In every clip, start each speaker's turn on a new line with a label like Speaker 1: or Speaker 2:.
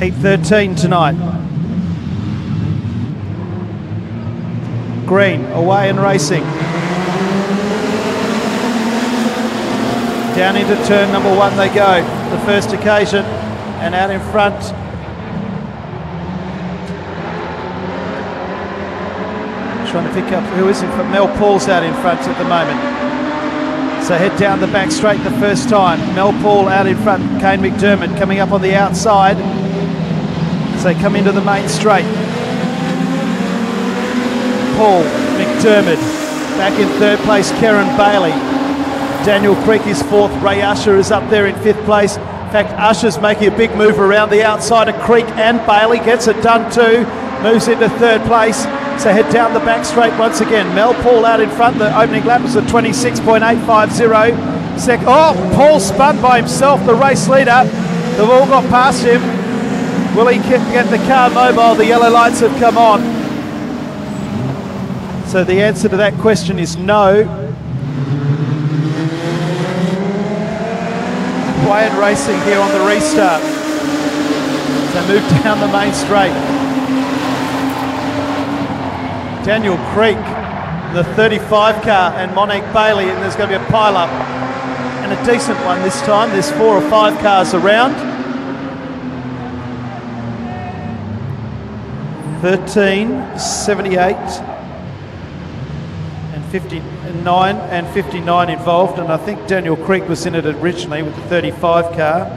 Speaker 1: Heat 13 tonight. Green, away and racing. Down into turn number 1 they go, the first occasion, and out in front. Trying to pick up, who is in front? Mel Paul's out in front at the moment. So head down the back straight the first time. Mel Paul out in front, Kane McDermott coming up on the outside. So come into the main straight. Paul, McDermott, back in third place, Karen Bailey. Daniel Creek is fourth, Ray Usher is up there in fifth place. In fact, Usher's making a big move around the outside of Creek and Bailey, gets it done too, moves into third place. So head down the back straight once again. Mel Paul out in front, the opening lap was a 26.850. Oh, Paul spun by himself, the race leader. They've all got past him. Will he get the car mobile? The yellow lights have come on. So the answer to that question is no. Quiet racing here on the restart. So move down the main straight. Daniel Creek, the 35 car, and Monique Bailey, and there's going to be a pile-up, and a decent one this time. There's 4 or 5 cars around. 13, 78, and 59, and 59 involved, and I think Daniel Creek was in it originally with the 35 car.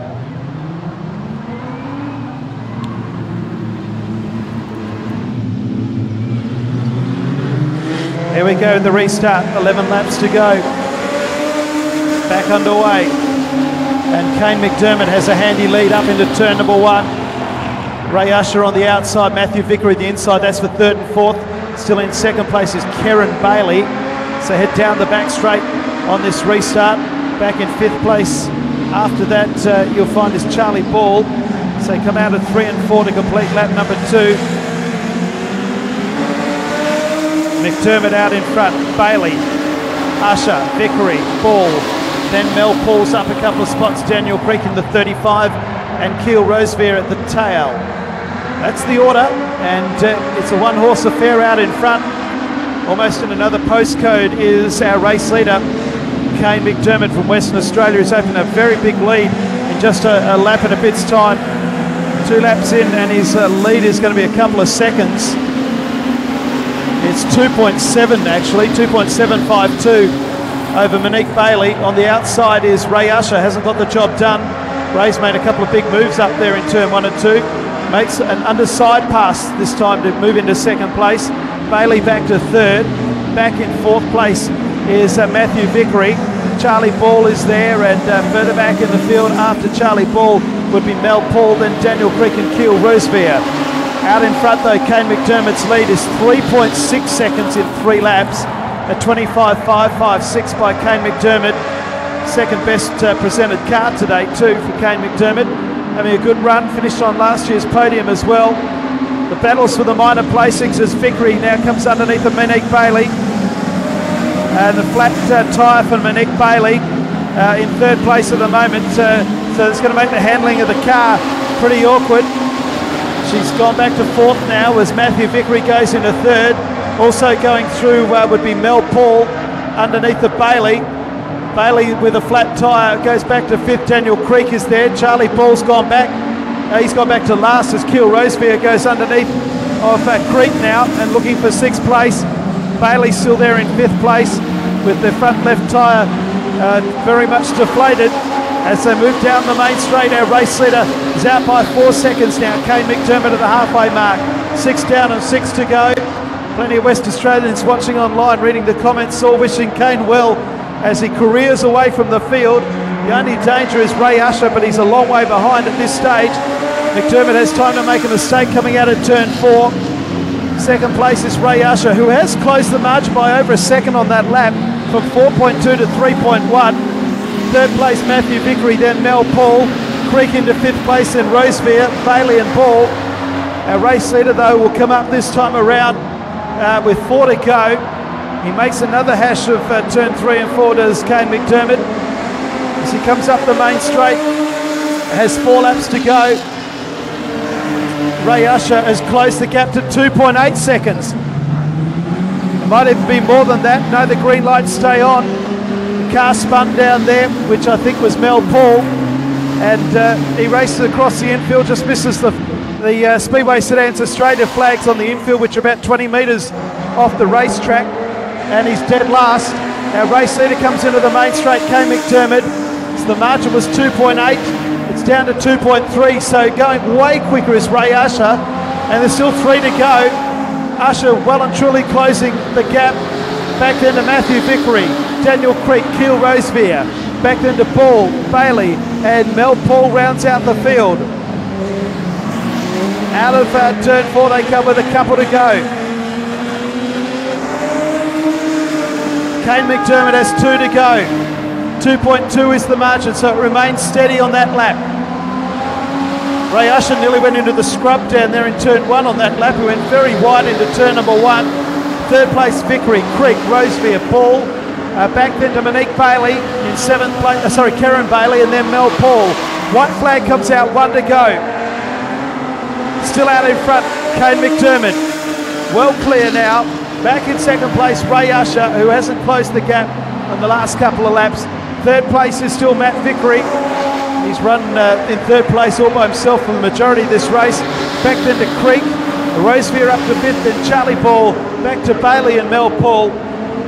Speaker 1: Here we go in the restart, 11 laps to go. Back underway. And Kane McDermott has a handy lead up into turn number 1. Ray Usher on the outside, Matthew Vickery the inside, that's for third and fourth. Still in second place is Karen Bailey. So head down the back straight on this restart. Back in fifth place. After that, you'll find is Charlie Ball. So come out at 3 and 4 to complete lap number 2. McDermott out in front, Bailey, Usher, Vickery, Ball, then Mel Paul's up a couple of spots, Daniel Creek in the 35, and Keel Rosevear at the tail. That's the order, and it's a one-horse affair out in front. Almost in another postcode is our race leader, Kane McDermott from Western Australia, who's opened a very big lead in just a lap and a bit's time. 2 laps in, and his lead is going to be a couple of seconds. It's 2.7 actually, 2.752 over Monique Bailey. On the outside is Ray Usher, hasn't got the job done. Ray's made a couple of big moves up there in turn 1 and 2. Makes an underside pass this time to move into second place. Bailey back to third. Back in fourth place is Matthew Vickery. Charlie Ball is there, and further back in the field after Charlie Ball would be Mel Paul, then Daniel Creek and Keel Rosevear. Out in front though, Kane McDermott's lead is 3.6 seconds in 3 laps. A 25.556 by Kane McDermott. Second best presented car today too for Kane McDermott. Having a good run, finished on last year's podium as well. The battles for the minor placings as Vickery now comes underneath of Monique Bailey. And the flat tyre for Monique Bailey in third place at the moment. So it's going to make the handling of the car pretty awkward. She's gone back to fourth now as Matthew Vickery goes into third. Also going through would be Mel Paul underneath the Bailey. Bailey with a flat tyre goes back to fifth. Daniel Creek is there. Charlie Ball's gone back. He's gone back to last as Keel Rosevear goes underneath of Creek now and looking for sixth place. Bailey's still there in fifth place with the front left tyre very much deflated. As they move down the main straight, our race leader is out by 4 seconds now. Kane McDermott at the halfway mark. 6 down and 6 to go. Plenty of West Australians watching online, reading the comments, all wishing Kane well as he careers away from the field. The only danger is Ray Usher, but he's a long way behind at this stage. McDermott has time to make a mistake coming out of turn 4. Second place is Ray Usher, who has closed the margin by over a second on that lap from 4.2 to 3.1. Third place Matthew Vickery, then Mel Paul. Creek into fifth place, then Rosevear, Bailey and Ball. Our race leader though will come up this time around with 4 to go. He makes another hash of turn 3 and 4 does Kane McDermott. As he comes up the main straight, has 4 laps to go. Ray Usher has closed the gap to 2.8 seconds. It might even be more than that. No, the green lights stay on. The car spun down there, which I think was Mel Paul, and he races across the infield, just misses the Speedway Sedans Australia flags on the infield, which are about 20 metres off the racetrack, and he's dead last. Our race leader comes into the main straight, Kane McDermott. So the margin was 2.8, it's down to 2.3, so going way quicker is Ray Usher, and there's still 3 to go. Usher well and truly closing the gap. Back then to Matthew Vickery, Daniel Creek, Keel Rosevear. Back then to Ball, Bailey, and Mel Paul rounds out the field. Out of turn 4 they come with a couple to go. Kane McDermott has 2 to go. 2.2 is the margin, so it remains steady on that lap. Ray Usher nearly went into the scrub down there in turn 1 on that lap. He went very wide into turn number 1. Third place Vickery, Creek, Rosevear, Ball. Back then to Monique Bailey in 7th place, Karen Bailey, and then Mel Paul. White flag comes out, 1 to go. Still out in front, Kane McDermott. Well clear now. Back in 2nd place, Ray Usher, who hasn't closed the gap on the last couple of laps. 3rd place is still Matt Vickery. He's run in 3rd place all by himself for the majority of this race. Back then to Creek, Rosevear up to 5th, then Charlie Ball, back to Bailey and Mel Paul.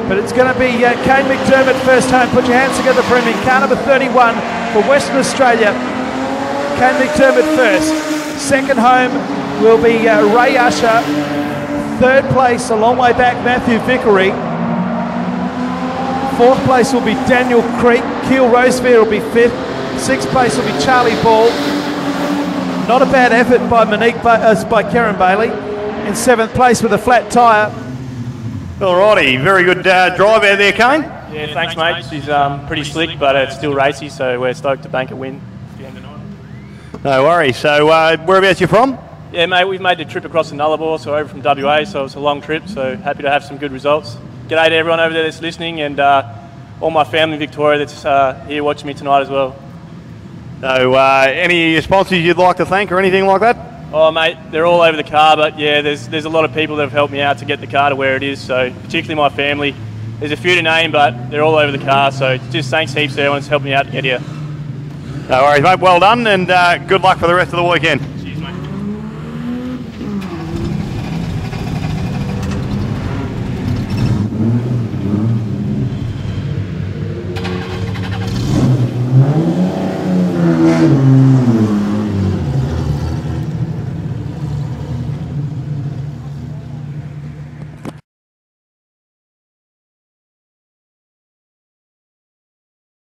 Speaker 1: But it's going to be Kane McDermott first home. Put your hands together for him in car number 31 for Western Australia. Kane McDermott first. Second home will be Ray Usher. 3rd place, a long way back, Matthew Vickery. 4th place will be Daniel Creek. Keel Rosevear will be 5th. 6th place will be Charlie Ball. Not a bad effort by by Karen Bailey. In 7th place with a flat tyre.
Speaker 2: Alrighty, very good drive out there, Kane.
Speaker 3: Yeah, thanks mate. She's pretty slick, but it's still racy, so we're stoked to bank a win at the end of the night.
Speaker 2: No worries. So, whereabouts you from?
Speaker 3: Yeah, mate, we've made the trip across the Nullarbor, so over from WA, so it's a long trip, so happy to have some good results. G'day to everyone over there that's listening, and all my family in Victoria that's here watching me tonight as well.
Speaker 2: So, any sponsors you'd like to thank or anything like that?
Speaker 3: Oh mate, they're all over the car, but yeah, there's a lot of people that have helped me out to get the car to where it is, so particularly my family. There's a few to name, but they're all over the car, so just thanks heaps to everyone that's helped me out to get here.
Speaker 2: No worries, mate. Well done, and good luck for the rest of the weekend.
Speaker 3: Cheers, mate.